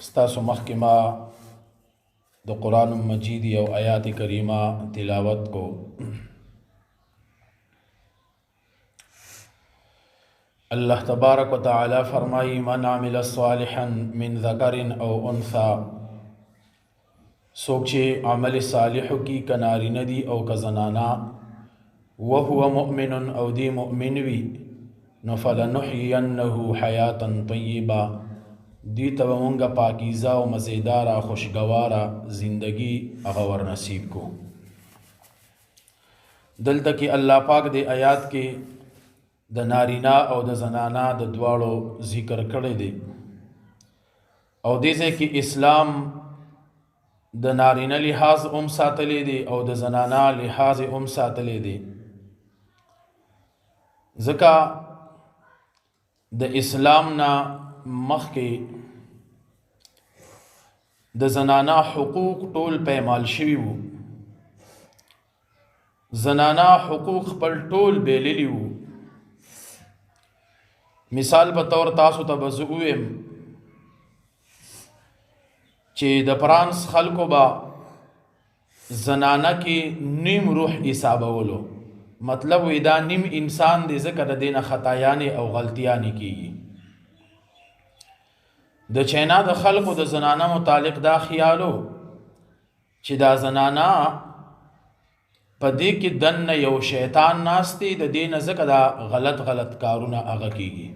ستاسو مخکې ما د قرآن مجید یو آیات کریمه تلاوت کو. اللہ تبارک و تعالی فرمائی من عمل صالحا من ذکر او انثى، سوک چه عمل صالح کی کناری ندی او کزنانا، وهو مؤمن او دی مؤمن وی، نو فلنحینه حیاتا طیبا، دی تب منگا پاکیزہ و مزیدارا خوشگوارا زندگی اغور نصیب کو. دلتا کی اللہ پاک دے آیات کے د نارینا او د زنانا د دواړو ذکر کړی دی، او دې ځای کې اسلام د نارینه لحاظ ساتلی دی او د زنانا لحاظ ساتلی دی. ځکه د اسلام نه مخکې د زنانا حقوق ټول پیمال شوي وو. زنانا حقوق خپل ټول بیللی وو. مثال په طور تاسو ته به زه ووایم چې د فرانس خلکو به زنانه کې نیم روح حسابولو، مطلب وی دا نیم انسان دی، ځکه د دې نه خطایانې او غلطیانې کېږي. د چینا د خلکو د زنانه متعلق دا خیالو چې دا زنانه په دې کې دننه یو شیطان ناستی، د دې نه ځکه دا غلط کارونه هغه کېږي.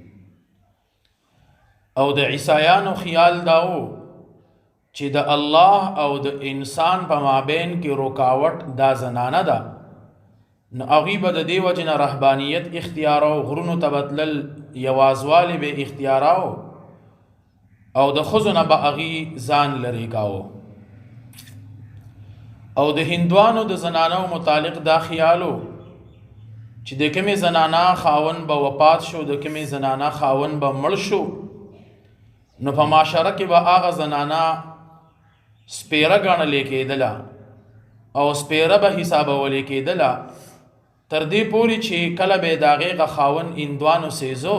او د عیسایانو خیال داو چې د الله او د انسان په مابین کې رکاوټ دا زنانه ده، نو هغوی به د دې وجې نه رهبانیت اختیارو، غرونو ته به تلل، یوازوالی به اختیارو، او د ښځو نه به هغوی ځان لرې کاوه. او د هندوانو د زنانو متعلق دا خیالو چې د کومې زنانا خاون به وفات شو، د کومې زنانا خاون به مړ شو، نو په معاشره کې به هغه زنانا سپیره ګڼلې کېدله او سپیره به حسابولې کېدله، تر دې پورې چې کله به د هغې خاون هندوانو سیزو،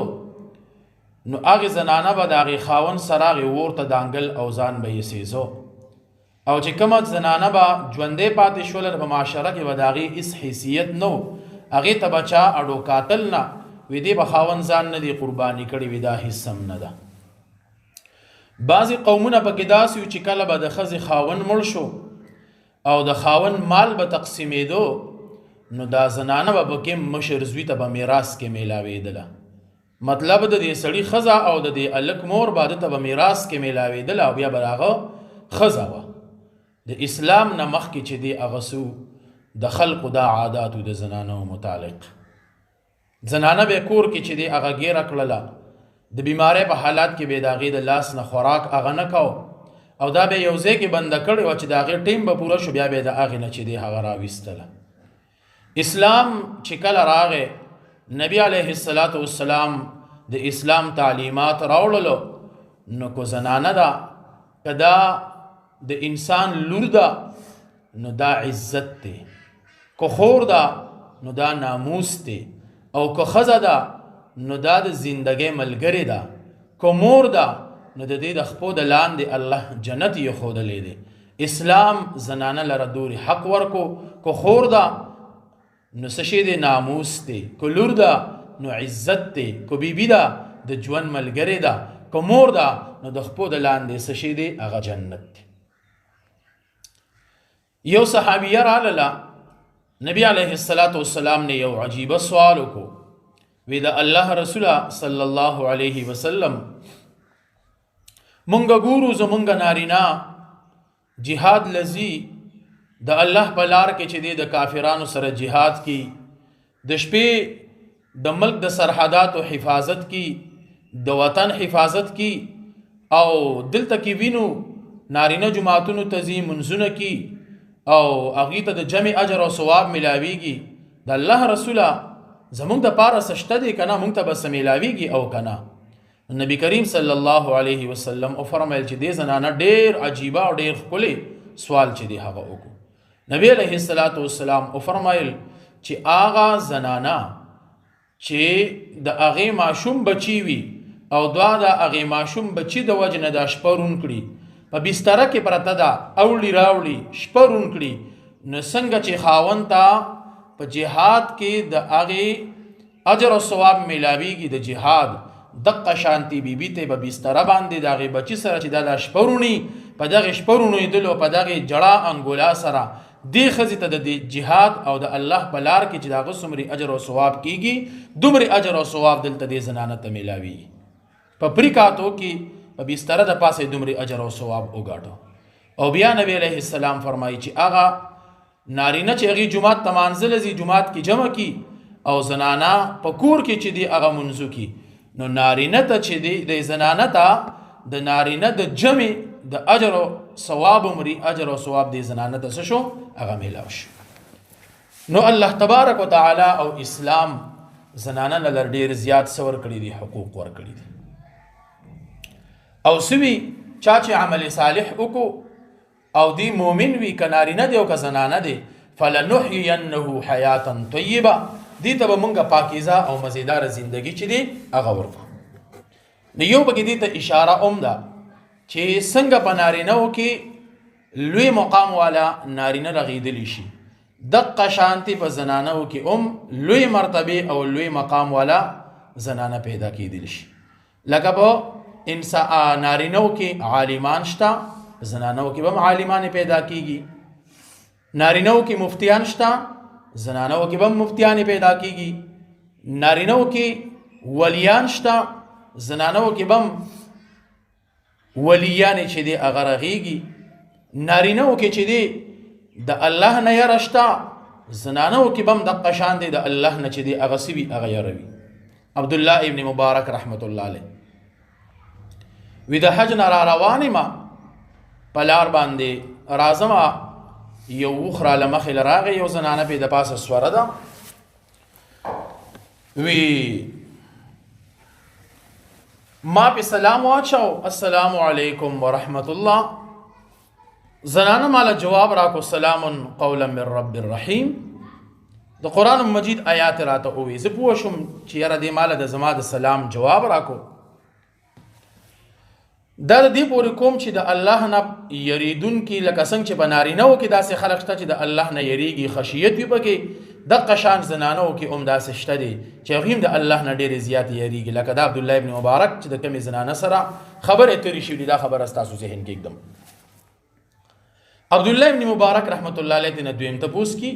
نو هغې زنانه به د هغې خاون سره هغې اور ته دانګل او ځان به یې سیزو. او چې کومه زنانه به ژوندی پاتې شوله، په معاشره کې به د هغې هېڅ حیثیت نه و، هغې ته به چا اډو کاتل نه وي، دې به خاون ځان نه دی قرباني کړی وي، دا هېڅ هم نه ده. بعضې قومونه پکې داسې وي چې کله به د ښځې خاون مړ شو او د خاون مال به تقسیمېدو، نو دا زنانه به پکې مشر زوی ته به میراث کې میلاوېدله. مطلب د دې سړي ښځه او د دې هلک مور به ده ته به میراث کې میلاوېدله، او بیا به د هغه ښځه وه. د اسلام نه مخکې چې دی هغه سو د خلقو دا عاداتو د زنانو متعلق، زنانه به کور کې چې دی هغه ګیره کړله، د بیماری په حالات کې به د هغې د لاس نه خوراک هغه نه کو، او دا به یو ځای کې بنده کړې وه چې د هغې ټیم به پوره شو، بیا به د هغې نه چې دی هغه راویستله. اسلام چې کله راغی، نبی علیه السلام د اسلام تعلیمات راوړلو، نو کو زنانه ده که دا د انسان لور ده نو دا عزت دی، که خور ده نو دا ناموس دی، او که ښځه ده نو دا د زندګۍ ملګرې ده، که مور ده نو د دې د خپو د لاندې الله جنت یې ښودلی دی. اسلام زنانه لره دورې حق ورکو، که خور ده نو څه شی دی؟ ناموس دی، که لور ده نو عزت دی، که بیبي ده د ژوند ملګرې ده، که مور ده نو د خپو د لاندې څه شی دی؟ هغه جنت دی. یو صحابیه راغله، نبی علیه السلام نے یو عجیبه سوال وکړو، وی د الله رسوله صلی الله علیه وسلم مونږ ګورو زمونږ نارینا جهاد لذي د الله په لار کې چې دی د کافرانو سره جهاد کی، د شپې د ملک د سرحداتو حفاظت کی، د وطن حفاظت کی، او دلته کې وینو نارینه جماعتونو ته ځي، منځونه کی، او هغې ته د جمع اجر او ثواب ملاویږي. د الله رسوله زمونږ د پاره څه شته دی که نه؟ مونږ ته به څه ملاویږي او که نه؟ نبی کریم صلی الله علیه وسلم وفرمیل چې دې زنانه ډېر عجیبه او ډېر ښکلی سوال چې دی هغه وکړو. نبی علیه السلام وفرمیل چې هغه زنانه چې د هغې ماشوم بچی وي او دوا د هغې ماشوم بچي د وجې نه دا شپه رون کړي، په بستره کې پرته ده، اوړي راوړي شپه رون کړي، نو څنګه چې خاوند ته په جهاد کې د هغې اجر او ثواب میلاویږي د جهاد، دقه شانتي بیبي ته په بستره باندې د هغې بچي سره چې دا د شپه روني، په دغې شپه رونېدلو په دغې جړه انګولا سره دې ښځې ته د جهاد او د الله په لار کې چې د هغه څومره اجر او ثواب کیږي، دومره اجر او ثواب دلته دې زنانه ته میلاویږي. په پریکاتو کې په بستره د پاسه دومره اجر او ثواب وګاټو. او بیا نبی علیه السلام فرمایي چې هغه نارینه چې هغې جومات ته مانځله ځي، جومات کې جمع کی، او زنانه په کور کې چې دی هغه منځو کی، نو نارینه ته چې دی د زنانه ته د نارینه د جمع د اجر او ثواب عمري اجر او ثواب دی زنانه ته څه شو هغه میلاو شو. نو الله تبارک وتعالی او اسلام زنانه له ډېر زیات څه ورکړي دي، حقوق ورکړي دي. او سوي چا چې عمل صالح وکړو او دی مؤمن وي، که نارینه دی او که زنانه دی، فلنحینه حیاتا طیبه، دی ته به مونږ پاکیزه او مزیدار زندگی چې دی هغه ورکړو. نو یو پکې دې ته اشاره هم ده چې څنګه په نارینهو کې لوی مقام والا نارینه رغېدلی شي، دقه شانتي په زنانهو کې هم لوی مرتبه او لوی مقام والا زنانه پیدا کېدلی شي. لکه په نارینهو کې عالمان شته، زنانهو کې به هم عالمان پیدا کېږي. نارینهو کې مفتیان شته، زنانهو کې به هم مفتیان پیدا کېږي. نارینهو کې ولیان شته، زنانهو کې به هم ولیان چې دی هغه رغېږي. نارینهو کې چې دی د الله نه یره شته، زنانهو کې به هم دقه شان دی د الله نه چې دی هغه څه وي هغه یره وي. عبدالله ابن مبارک رحمت الله علیه وی د حج نه را روان یم، په لار باندې راځمه، یو اوښ راله مخې له راغی، یو زنانه پې د پاسه سوره ده. وی ما پې سلام واچو، السلام علیکم ورحمت الله. زنانه ماله جواب راکو، سلام قولا من رب الرحیم. د قرآن مجید آیات راته ووی، زه پوه شوم چې یاره دې ماله د زما د سلام جواب راکو. دا د دې پورې کوم چې د الله نه یریدونکي، لکه څنګه چې په نارینهو کې داسې خلک شته چې د الله نه یریږي، خشیت وي پکې، دقه شان زنانهو کې هم داسې شته دي چې هغوی هم د الله نه ډېرې زیات یریږي. لکه د عبدالله ابن مبارک چې د کمې زنانه سره خبرې تېرې شوي دي، دا خبره ستاسو ذهن کې ږدم. عبدالله ابن مبارک رحمت الله علیه نه دویم تپوس کی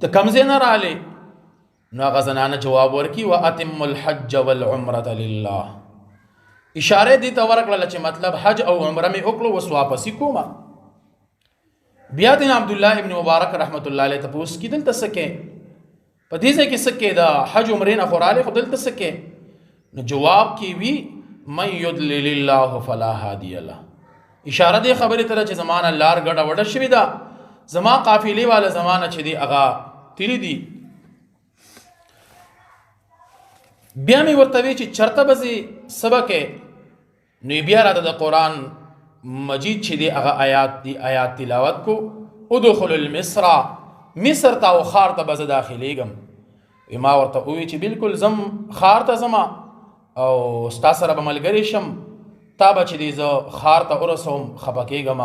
د کوم ځای نه راغلی، نو هغه زنانه جواب ورکي، واتم الحج والعمرة لله. اشاره دې ته ورکړله چې مطلب حج او عمره مې وکړو، اوس واپسې کومه. بیا دې عبدالله ابن مبارک رحمت الله علیه تپوس کی دلته څه کې، په دې ځای کې څه کې، د حج عمرې نه خو راغلی، خو دلته څه کې؟ نو جواب کې وي من یضلل الله فلا هادی له. اشاره دې خبرې ته ده چې زما نه لار ګډه وډه شوې ده، زما قافلې والا زمانه چې دی هغه تیری دي. بیا مې ورته وی چې چرته به زه سبقې، نو بیا راته د قرآن مجید چې دی هغه آیات دی، آیات تلاوت کو. ادخلوا المصر، مصر ته او ښار ته به زه داخلیږم. ما ورته ووی چې بلکل زم ښار ته ځمه او ستا سره به ملګری شم، تا به چې دی زه ښار ته ورسوم خفه کېږم.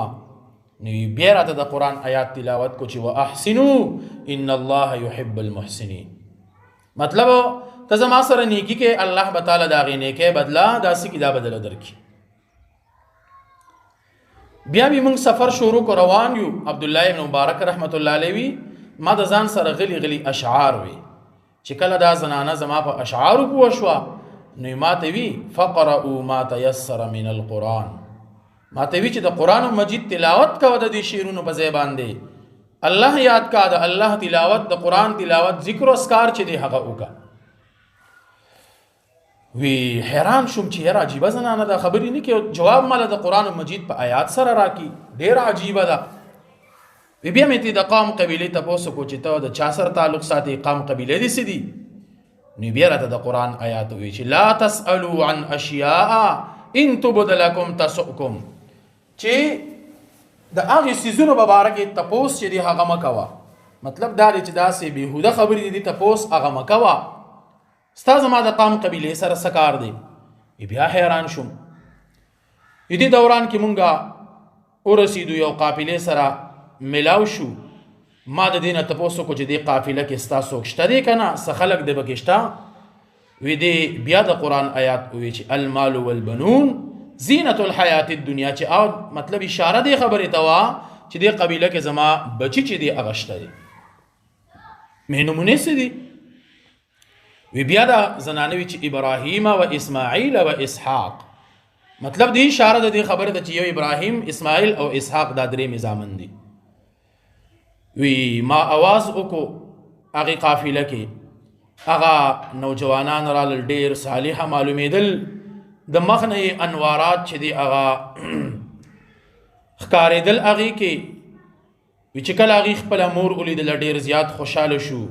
نو بیا راته د قرآن آیات تلاوت کو چې واحسنوا ان الله يحب المحسنین. مطلب ته زما سره نیکی کې، الله به تعالی د هغې نیکۍ بدله داسې کې دا بدله درکړي. بیا به موږ سفر شروع کو، روان یو. عبدالله ابن مبارک رحمت الله علیه وی ما د ځان سره غلی غلی اشعار وی، چې کله دا زنانه زما په اشعارو پوه شوه، نو ما ته وی فقرؤوا ما تیسر من القرآن، ما ته وی چې د قرآن مجید تلاوت کوه د دې شعرونو په ځای باندې، الله یاد کا، د الله تلاوت، د قرآن تلاوت، ذکر او اذکار چې دی هغه وکړه. وی حیران شوم چې یاره عجیبه زنانه ده، خبرې نه کوي، جواب ماله د قرآن مجید په آیات سره راکړي، ډېره عجیبه ده. وی بیا مې ته د قوم قبیلې تپوس وکړو چې ته د چا سره تعلق ساتې، قوم قبیلې دې څه دي؟ نو بیا راته د قرآن آیات وی چې لا تسألوا عن اشیاء ان تبد لکم تسؤکم، چې د هغې څیزونو په باره کې تپوس چې دی هغه مه کوه. مطلب دا دی چې داسې بېهوده خبرې دي تپوس هغه مه کوه. ستا زما د قام قبیلې سره څه کار دی؟ بیا حیران شوم. دې دوران کې مونږه ورسېدو، یو قافلې سره ملاو شو. ما د دې نه تپوس وکړو چې دې قافله کې ستا څوک شته دی که نه، څه خلک دی پکې شته؟ وی دې بیا د قرآن آیات ووی چې المال والبنون زینت الحیات الدنیا، چې او مطلب اشاره دې خبرې ته وه چې دې قبیله کې زما بچي چې دی هغه شته دی. مې نمونې څه دي؟ وی بیا دا زنانه وی چې ابراهیم و اسماعیل و اسحاق، مطلب دې اشاره ده دې خبره ده چې یو ابراهیم، اسماعیل او اسحاق دا درې مزامن دي. وی ما आवाज وکړو هغه قافله کې، هغه نوجوانان رالل ډېر صالحه معلومېدل، د مخ نه انوارات چې دي هغه ښکارېدل هغې کې. وی چې کله هغې خپله مور ولیدله ډېر زیات خوشحاله شو.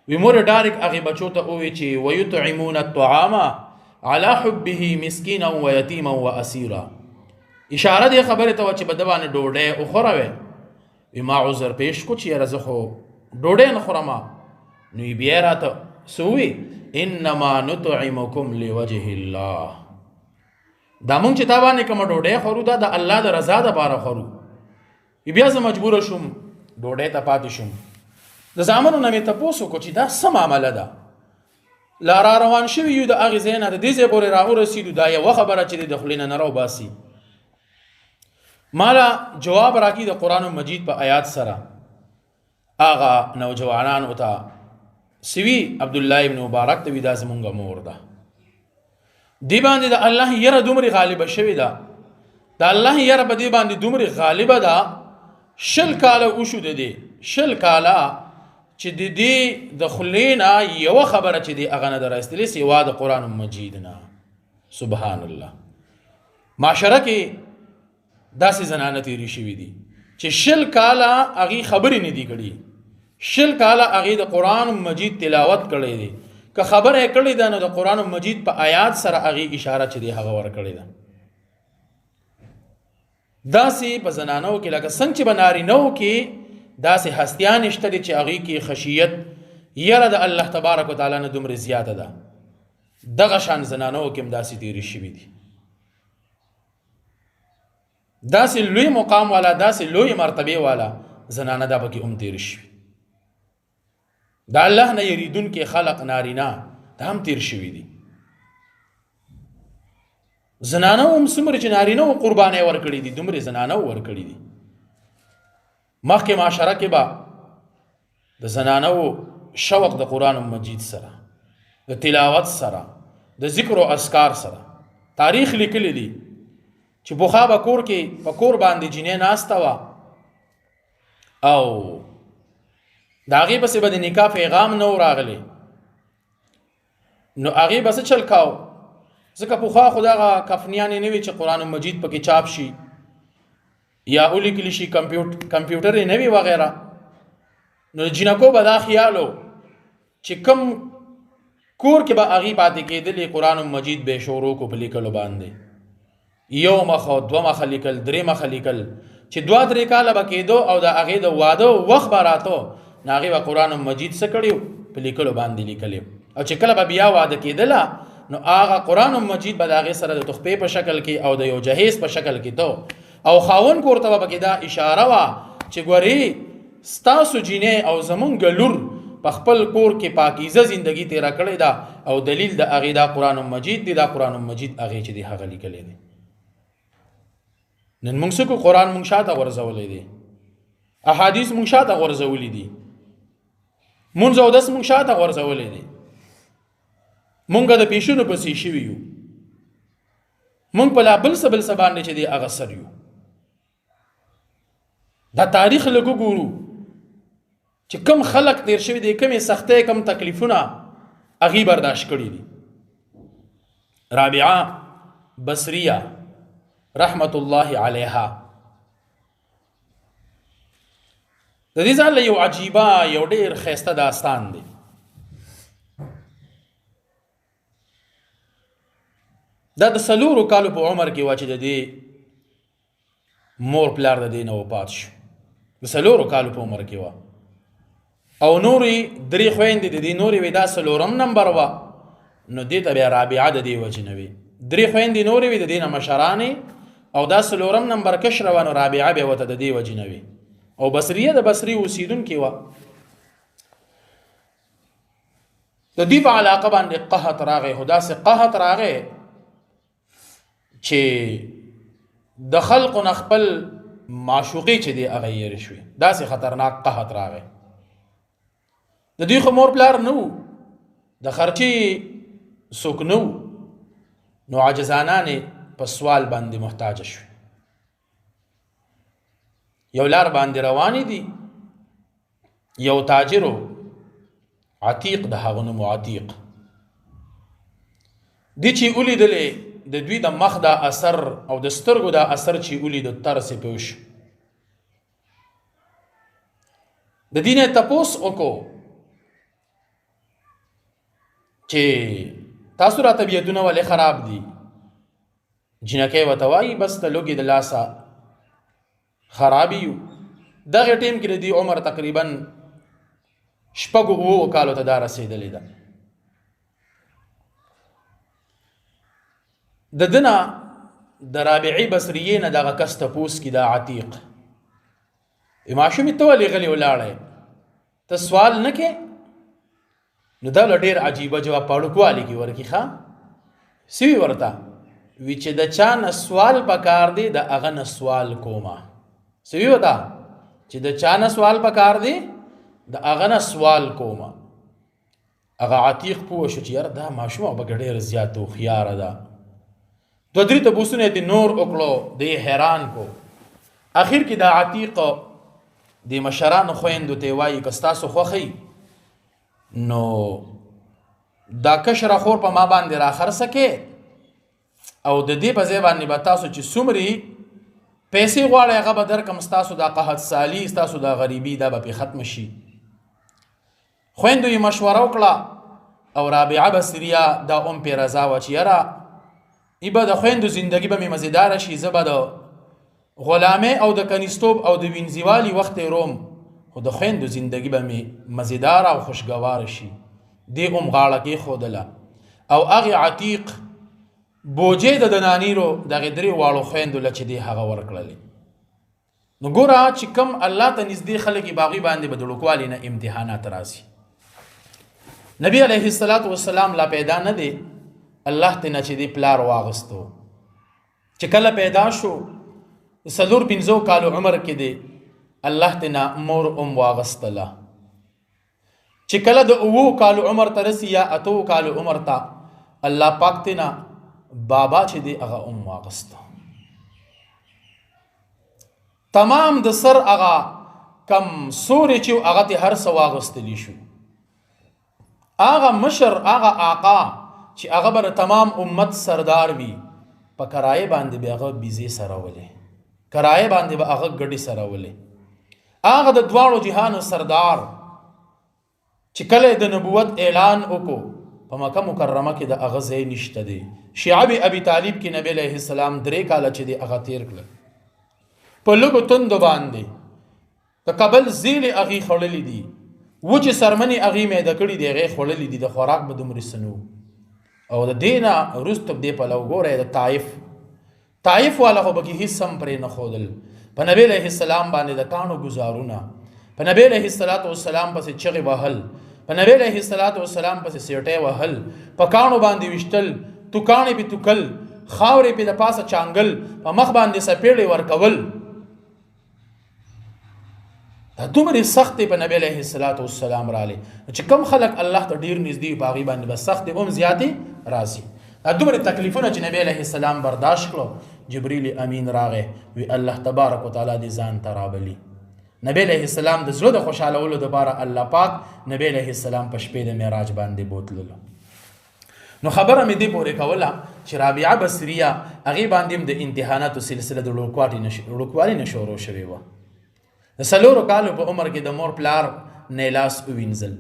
وی مور ډایرک هغې بچو ته ووی چې ویطعمون الطعام على حبه مسکینا و یتیما و اسیرا، اشاره دې خبرې ته وه چې به ده باندې ډوډۍ وخوروې. وی ما عذر پیش کو چې یاره زه خو ډوډۍ نه خورمه. نو یې بیا راته څه ووی؟ انما نطعمکم لوجه الله، دا مونږ چې تا باندې کومه ډوډۍ خورو دا د الله د رضا دپاره خورو. بیا زه مجبوره شوم ډوډۍ ته پاتې شوم. د زامنو نه مې تپوس وکړو چې دا څه معامله ده؟ لا را روان شوي یو د هغې ځای نه د دې ځای پورې را ورسېدو، دا یوه خبره چې د خولې نه نه راوباسي. ما له جواب راکړي د قرآن مجید په آیات سره. هغه نوجوانانو ته سوي عبدالله ابن مبارک ته وي دا زمونږ مور ده، دې باندې د الله یره دومره غالبه شوې ده، د الله یره په دې باندې دومره غالبه ده. 20 کاله وشو د دې 20 کاله چې د دې د خولې نه یوه خبره چې دی هغه نه ده راایستلې سوا د قرآن مجید نه. سبحان الله. معاشره کې داسې زنانه تېرې شوي دي چې 20 کاله هغې خبرې نه دي کړي، 20 کاله هغې د قرآن مجید تلاوت کړی دی. که خبره یې کړې ده نو د قرآن مجید په آیات سره هغې اشاره چې دی هغه ورکړې ده. داسې په زنانو کې لکه څنګه چې په نارینهو کې داسې هستیان شته دي چې هغې کې خشیت یره د الله تبارک وتعالی نه دومره زیاته ده، دغه شان زنانو کې هم داسې تېرې شوي دي. داسې لوی مقام والا، داسې لوی مرتبې والا زنانه دا پکې هم تېر شوي. د الله نه یریدونکي خلق نارینه دا هم تېر شوي دي. زنانه هم څومره چې نارینه و قربانۍ ورکړي دي دومره زنانه ورکړي دي. مخکې معاشره کې به د زنانه شوق د قرآن مجید سره، د تلاوت سره، د ذکر او اذکار سره. تاریخ لیکلی دی چې پخوا به کور کې په کور باندې جینۍ ناسته وه او د هغې پسې به د نکاح پیغام نه و راغلی، نو هغې به څه چل کاو؟ ځکه پخوا خو دغه کفنیانې نه وي چې قرآن مجید پکې چاپ شي یا ولیکلی شي، کمپیوټر یې نه وي وغیره. نو د جینکو به دا خیال و چې کم کور کې به هغې پاتې کېدلې قرآن مجید به شروع کو په لیکلو باندې، یو مخه، دوه مخه لیکل، درې مخه لیکل، چې 2-3 کاله به کېدو او د هغې د واده وخت به راتو نو هغې به قرآن مجید څه کړي په لیکلو باندې لیکلي. او چې کله به بیا واده کېدله نو هغه قرآن مجید به د هغې سره د تحفې په شکل کې او د یو جهیز په شکل کې تو او خاوند کور ته به پکې دا اشاره وه چې ګورې ستاسو جینۍ او زمونږ لور په خپل کور کې پاکیزه زندگی تیره کړې ده او دلیل د هغې دا قرآن مجید دی، دا قرآن مجید هغې چې دی هغه لیکلی دی. نن مونږ څه کو؟ قرآن مونږ شاته غورځولی دی، احادیث مونږ شاته غورځولی دي، مونځ او اودس مونږ شاته غورځولی دی. مونږ د پیشونو پسې شوي یو، مونږ په لا بل څه بل څه باندې چې دی هغه سر یو. دا تاریخ لږ وګورو چې کم خلق تیر شوي دي، کمې سختۍ، کم تکلیفونه هغې برداشت کړي دي. رابعه بصریه رحمت الله علیها د دې ځان له یو عجیبه یو ډېر ښایسته داستان دی. دا د 4 کالو په عمر کې وه چې د دې مور پلار د دې نه وفات شو. د 4 کالو په عمر کې وه او نورې 3 خویندې د دې نورې وې دا 4م نمبر وه نو دې ته بیا رابعه د دې وجې نه وي. 3 خویندې نورې وي د دې نه مشرانې او دا 4 نمبر کشره وه، نو رابعه بیا ورته د دې وجې نه وي. او بصریه د بصرې اوسېدونکې وه. د دې په علاقه باندې قحط راغی، خو داسې قحط راغی چې د خلقو نه خپل معشوقې چې دی هغه یېرې شوې. داسې خطرناک قحط راغی. د دوی خو مور پلار نه وو، د خرچې څوک نه وو، نو عاجزانانې په سوال باندې محتاجه شوې. یو لار باندې روانې دي، یو تاجرو عتیق د هغه نوم عتیق دي چې ولیدلې د دوی د مخ دا اثر او د سترګو دا اثر چې ولید ترسې پوه شو. د دې نه تپوس وکړو چې تاسو را طبیعتونه ولې خراب دي؟ جنکۍ ورته وایي بس د لوږې د لاسه خراب یو. دغه ټیم کې د دې عمر تقریبا 6 کالو ته دا رسېدلې ده. د دنه د رابعې بصریې نه دغه کس تپوس کې دا عتیق ماشومې ته ولې غلی ولاړی، ته سوال نه کې؟ نو دا ډېر عجیبه جواب په اړوکوالي کې ورکړي. ښه سوي ورته وي چې د چا نه سوال پکار دی د هغه نه سوال کومه. سوي ورته چې د چا نه سوال پکار دی د هغه نه سوال کومه. هغه عتیق پوه شو چې یاره دا ماشومه به ډېر زیات هوښیاره ده. 2-3 تپوسونه یې نور وکړو، دی حیران کو. اخر کې دا عتیق د مشرانو خویندو ته وایي که ستاسو خوښئ نو دا کشره خور په ما باندې راخرڅه کې او د دې په ځای باندې به تاسو چې څومرې پیسې غواړئ هغه به درکړم، ستاسو دا قحط سالي ستاسو دا غریبي دا به پې ختمه شي. خویندو یې مشوره وکړه او رابعه بصریه دا پې رضا وه چې یاره ای به د خویندو زندګي به مې مزیداره شي، زه به د غلامۍ او د کنیستوب او د وینځیوالي وخت روم، خو د خویندو زندګي به مې مزیداره او خوشګواره شي. دې غاړه کېښودله او هغې عتیق بوجې د دنانیرو دغې 3 واړو خویندو له چې دې هغه ورکړلې. نو ګوره چې کم الله ته نږدې خلک یې باغوی باندې به د ړوکوالي نه امتحانات راځي. نبی علیه السلام لا پیدا نه دی، الله ته نه چې دی پلار واغستو. چې کله پیدا شو 4-5 کالو عمر کې دی الله ته نه مور واغستله. چې کله د 9 کالو عمر ته رسي یا 8 کالو عمر ته الله پاک ته نه بابا چې دی هغه واغسته. تمام د سر هغه کم سوري چې هغه ته هر څه واغستلی شو. هغه مشر هغه آقا چې هغه بر تمام امت سردار وي په کرایه باندې به هغه بیزې سره ولې، کرایه باندې به هغه ګډي سره ولې. هغه د 2 جهانو سردار چې کله د نبوت اعلان وکړو په مکه مکرمه کې د هغه ځای نشته دی. شعب ابي طالب کې نبی علیه السلام 3 کاله چې دی هغه تیر کړل په لږو توندو باندې. د کابل زیل هغې خوړلې دي، وچې سرمنې هغې میده کړي دي، هغې خوړلې دي، د خوراک به دومرې څه نه. او د دې نه وروسته دې پلو ګوره د طایف والا خو پکې هېڅ هم پرې نه ښودل. په نبی علیه السلام باندې د کاڼو ګزارونه، په نبی علیه السلام پسې چغې وهل، په نبی علیه السلام پسې سیټۍ وهل، په کاڼو باندې ویشتل، توکاڼې پې توکل، خاورې پې د پاسه چانګل، په مخ باندې سپېړې ورکول. دا دومره سختې په نبی علیه السلام راغلې چې کم خلک الله ته ډېر نږدې په هغې باندې به سختې هم زیاتې راځي. دا دومره تکلیفونه چې نبی علیه السلام برداشت کړو، جبریل امین راغی وی الله تبارک وتعالی دې ځان ته رابلي. نبی علیه السلام د زړه د خوشحالولو دپاره الله پاک نبی علیه السلام په شپې د معراج باندې بوتللو. نو خبره مې دې پورې کوله چې رابعه بصریه هغې باندې هم د امتحاناتو سلسله د ړوکوالي نه شروع شوې وه. د 4 کالو په عمر کې د مور پلار نه لاس ووینځل،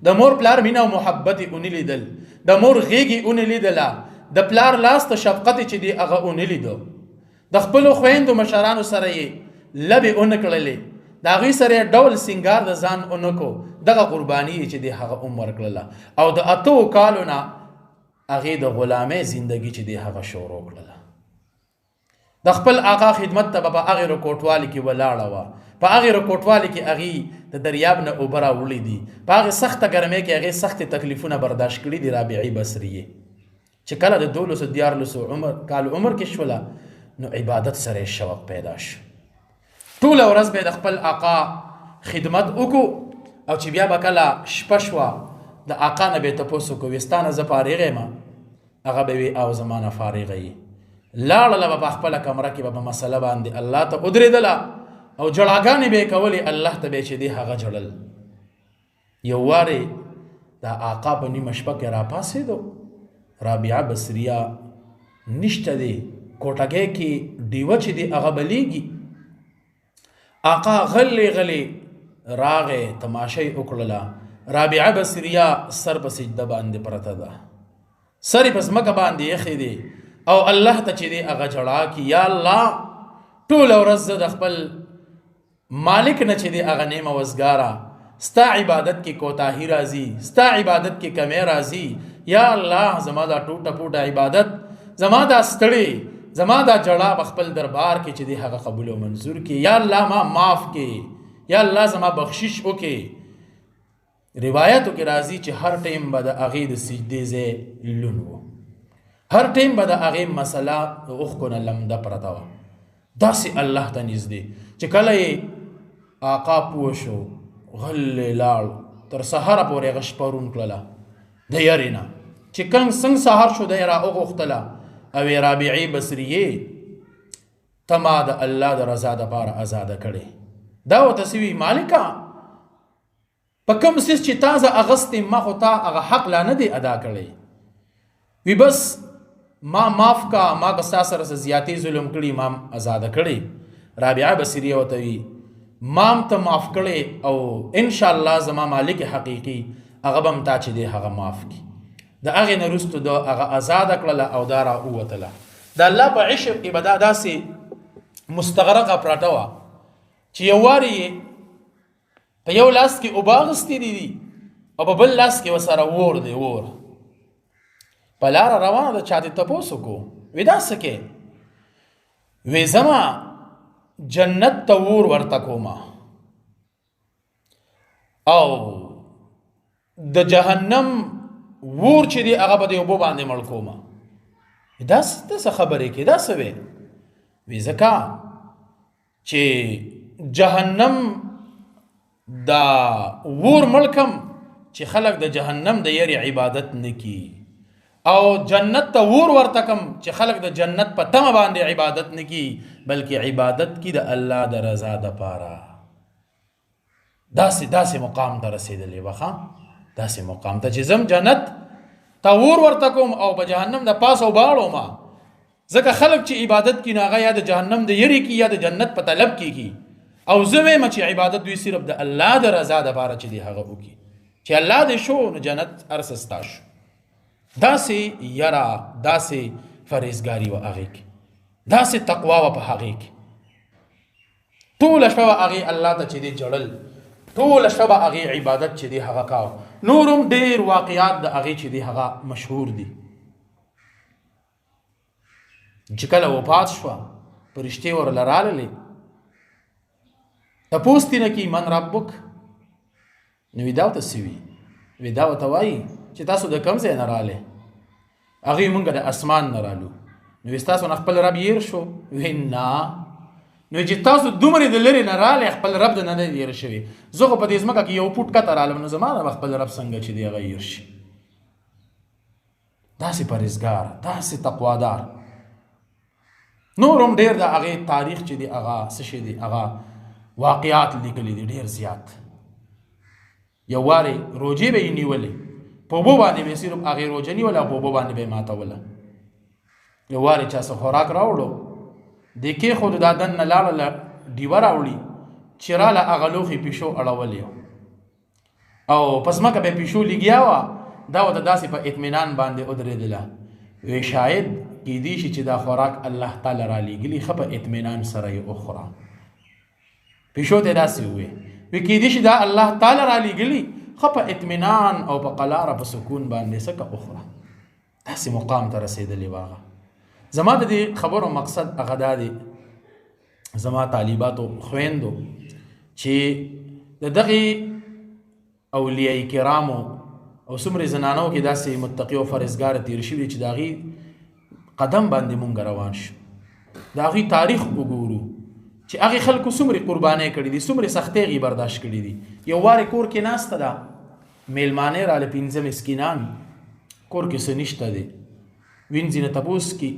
د مور پلار مینه او محبت یې ونه لیدل، د مور غېږ یې ونه لیدله، د پلار لاس ته شفقت چې دی هغه ونه لیدو. د خپلو خویندو مشرانو سره یې لبې ونه کړلې، د هغوی سره یې ډول سینګار د ځان ونه کو. دغه قرباني چې دی هغه ورکړله. او د 8 کالو نه هغې د غلامۍ زندګي چې دی هغه شروع کړله. د خپل آقا خدمت ته به په هغې رکوټوالي کې ولاړه وه. په هغې رکوټوالي کې هغې د دریاب نه اوبه راوړي دي. په هغې سخته ګرمۍ کې هغې سختې تکلیفونه برداشت کړي دي. رابعې بصریې چې کله د 12 کال عمر کې شوله نو عبادت سره یې شوق پیدا شو. ټوله ورځ به د خپل آقا خدمت وکړو او چې بیا به کله شپه شوه د آقا نه به یې تپوس وکړو وستانه زه فارغ یم؟ هغه به وي او زما نه فارغه یې. لاړله به په خپله کمره کې به په مسله باندې الله ته ودرېدله او جړاګانې به یې کولې. الله ته به یې چې دی هغه جړل. یو وارې د آقا په نیمه شپه کې راپاڅېدو. رابعه بصریه نشته دی، کوټګۍ کې ډیوه چې دی هغه بلیږي. آقا غلی غلی راغې تماشا یې وکړله. رابعه بصریه سر په سجده باندې پرته ده، سر یې په ځمکه باندې ایښی دی او الله ته چې دی هغه جړا کي یا الله ټوله ورځ زه د خپل مالک نه چې دی هغه نیمه وزګاره ستا عبادت کې کوتاهي راځي، ستا عبادت کې کمی راځي. یا الله زما دا ټوټه پوټه عبادت، زما دا ستړی، زما دا جړا په خپل دربار کې چې دی هغه قبول او منظور کړي. یا الله ما معاف کړي، یا الله زما بخشش وکړي. روایتو کې راځي چې هر ټیم به د هغې د سجدې ځای لون و، هر ټیم به د هغې مسله د اوښکو نه لمده پرته وه. داسې الله ته نږدې چې کله یې آقا پوه شو غلی لاړ، تر سهاره پورې هغه شپه روڼ کړله د یارې نه. چې څنګه سهار شو دی را وغوښتله او یې رابعې بصریې ته ما د الله د رضا دپاره ازاده کړې. دا ورته څه وي مالکه په کوم څیز چې تا زه اغستې ما خو تا هغه حق لا نه دی ادا کړی. وی بس ما معاف کا، ما که ستا سره څه زیاتې ظلم کړي ما ازاده کړې. رابعه بصریه ورته وي ما هم ته معاف کړې او انشاءالله زما مالک حقیقي هغه به هم تا چې دی هغه معاف کړي. د هغې نه وروستو د هغه ازاده کړله او دا را ووتله. د الله په عشق کې به دا داسې مستغرقه پراته وه چې یو وارې یې په یو لاس کې اوبه اخیستې دي او په بل لاس کې ورسره اور دی. اور په لاره روانه ده، چا دې تپوس وکړو وی دا څه کې؟ وی زما جنت ته اور ورته کومه او د جهنم اور چې دی هغه به د اوبو باندې مړ کومه. دا څه خبرې کې؟ دا څه وی؟ وی ځکه چې جهنم دا ور ملکم چې خلق د جهنم د یری عبادت نکی او جنت ته ور ورتکم چې خلق د جنت په تمه باندې عبادت نکی بلکې عبادت کی د الله د رضا د پاره. داسې مقام ته رسیدلی وخه، داسې مقام ته چې زم جنت ته ور ورتکم او په جهنم د پاسو باړو ما. ځکه خلق چې عبادت کی ناغه یا د جهنم د یری کی یا د جنت په طلب کی او زمه چې عبادت دوی صرف د الله د رضا د پاره چې دی هغه وکي چې الله دې شو نو جنت ارسستا شو. داسې یرا، داسې فرهیزګاری و هغې کې، داسې تقوا و په هغې کې. ټوله شپه به هغې الله ته چې دی جړل، ټوله شپه به هغې عبادت چې دی هغه کاو. نور هم ډېر واقعات د هغې چې دی هغه مشهور دي. چې کله وفات شوه فرشتې ورله راللې تپوس ترې نه کي من ربک؟ نو وی دا ورته څه وي؟ وی دا ورته وایي چې تاسو د کوم ځای نه راغلې؟ هغوی مونږ د اسمان نه رالو. نو وی ستاسو نه خپل رب هیر شو؟ وی نه. نو چې تاسو دومره د لرې نه راغلې خپل رب د نه دی هیر شوي. زه خو په دې ځمکه کې یو فوټ کته رالم نو زما نه به خپل رب څنګه چې دی هغه هیر شي. داسې پرهیزګار، داسې تقوادار. نور هم ډېر د هغې تاریخ چې دی هغه څه شی دی هغه واقعات لیکلي دي ډېر زیات. یو وارې روجې به یې نیولې، په اوبو باندې به یې صرف هغې روجه نیوله او په اوبو باندې به یې ماتوله. یو وارې چا څه خوراک راوړو دې کېښودو دا دننه لاړله ډیوه راوړي چې راله هغه لوښي پیشو اړولې او په ځمکه به یې پیشو لګیا وه. دا ورته داسې په اطمینان باندې ودرېدله. وی شاید کیدی شي چې دا خوراک الله تعالی را لېږلي، ښه په اطمینان سره یې وخوره. پیشو ته داسې ووی وی کیدی شي دا الله تعالی را لېږلي، ښه په اطمینان او په قلاره په سکون باندې څه که وخوره. داسې مقام ته رسېدلی و هغه. زما د دې خبرو مقصد هغه دا دی، زما طالباتو خویندو، چې د دغې اولیاء کرامو او څومرې زنانو کې داسې متقي او فرزګاره تېر شوي چې د هغې قدم باندې مونږ روان شو، د هغوی تاریخ وګورو چې هغې خلکو څومرې قربانۍ کړي دي، څومرې سختۍ هغې برداشت کړي دي. یو وارې کور کې ناسته ده، میلمانې راله 15 مسکینان، کور کې څه نشته دی، وینځي نه تپوس کي،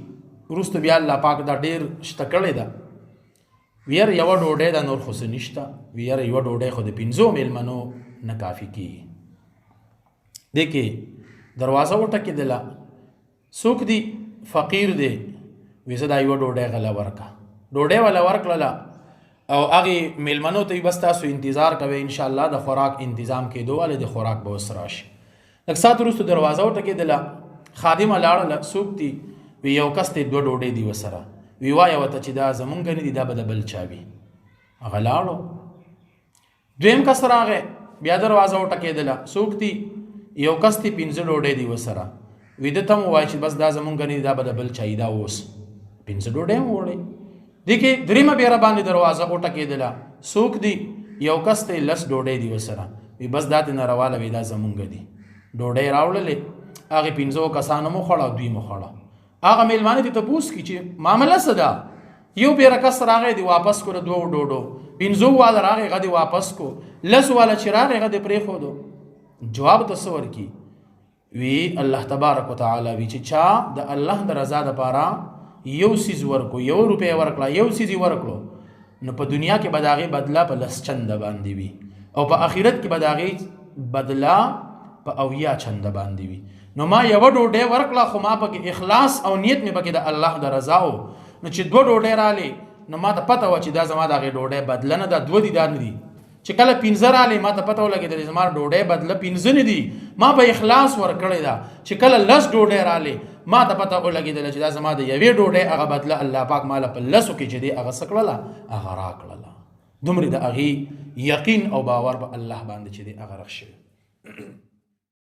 وروسته بیا الله پاک دا ډېر شته کړې ده، ویره یوه ډوډۍ ده نور خو څه نشته، ویره یوه ډوډۍ خو د 15 میلمنو نه کافي کېږي. دې کې دروازه وټکېدله، څوک دی فقیر دی، وی زه دا یوه ډوډۍ غله ورکړه، ډوډۍ والا ورکړله او هغې میلمنو ته بس تاسو انتظار کوئ، انشاءالله د خوراک انتظام کېدو والی د خوراک به اوس راشي. لږ ساعت وروسته دروازه وټکېدله، خادمه لاړله، څوک دی؟ وی یو کس دی 2 ډوډۍ دي ورسره، وی وایه ورته چې دا زمونږ نه دي، دا به د بل چا وي. هغه لاړو، دویم کس راغی، بیا دروازه وټکېدله، څوک دی؟ یو کس دی 15 ډوډۍ دي ورسره، وی ده ته م ووایه چې بس دا زمونږ نه دي، دا به د بل چا وي، دا اوس 15 ډوډۍ هم وړئ. دې کې دریمه بیره باندې دروازه وټکېدله، څوک دی؟ یو کس دی 10 ډوډۍ دي ورسره، وی بس دا ترې نه رواله وي، دا زمونږ دي. ډوډۍ راوړلې، هغې 15 کسانو مو خوړه او دوی مو خوړه. هغه میلمانه دې تپوس کړي چې معامله څه ده؟ یو بیره کس راغی دی واپس کړو 2 ډوډو، 15 والا راغی هغه دې واپس کو، 10 والا چې راغی هغه دې پرېښودو. جواب ته څه ورکړي؟ وی الله تبارک وتعالی وی چې چا د الله د رضا دپاره یو څیز ورکو، 1 روپۍ ورکړه، یو څیز یې ورکړو، نو په دنیا کې به د هغې بدله په 10 چنده باندې وي، او په آخرت کې به د هغې بدله په 80 چنده باندې وي. نو ما یوه ډوډۍ ورکړه، خو ما پکې اخلاص او نیت مې پکې د الله د رضا و، نو چې 2 ډوډۍ رالې نو ما ته پته وه چې دا زما د هغې ډوډۍ بدله نه ده، 2 دي، دا نه دي. چې کله 15 رالې ما ته پته ولګېده چې زما ډوډۍ بدله 15 نه دي، ما په اخلاص ورکړې ده. چې کله 10 ډوډۍ رالې ما ته پته ولګېدله چې دا زما د یوې ډوډۍ هغه بدله الله پاک ماله په 10 کې چې دی هغه څه کړله، هغه راکړله. دومره د هغې یقین او باور په الله باندې چې دی هغه رخ شوی.